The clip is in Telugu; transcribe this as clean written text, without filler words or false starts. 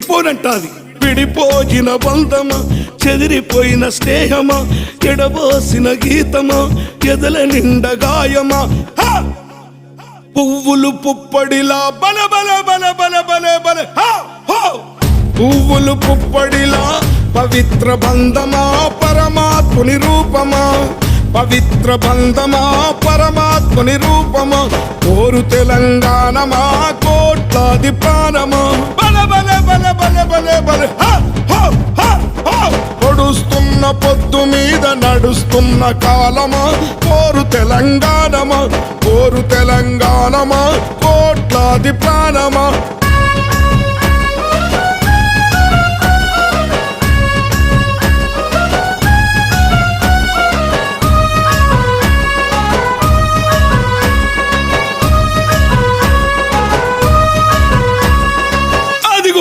విడిపోనంటాది. విడిపోయిన బంధమా, చెదిరిపోయిన స్నేహమా, ఎడబోసిన గీతమా, ఎదల నిండ గాయమా. పువ్వులు పుప్పడిలా బల బల బల బల బల బల పువ్వులు పుప్పడిలా పవిత్ర బంధమా, పరమాత్ముని రూపమా, పవిత్ర బంధమా, పరమాత్ముని రూపమా. కోరు తెలంగాణమా, కోట్లాది ప్రాణమా, బల బల బల బల బల బల పొడుస్తున్న పొద్దు మీద నడుస్తున్న కాలమా. కోరు తెలంగాణమా, కోరు తెలంగాణమా, కోట్లాది ప్రాణమా.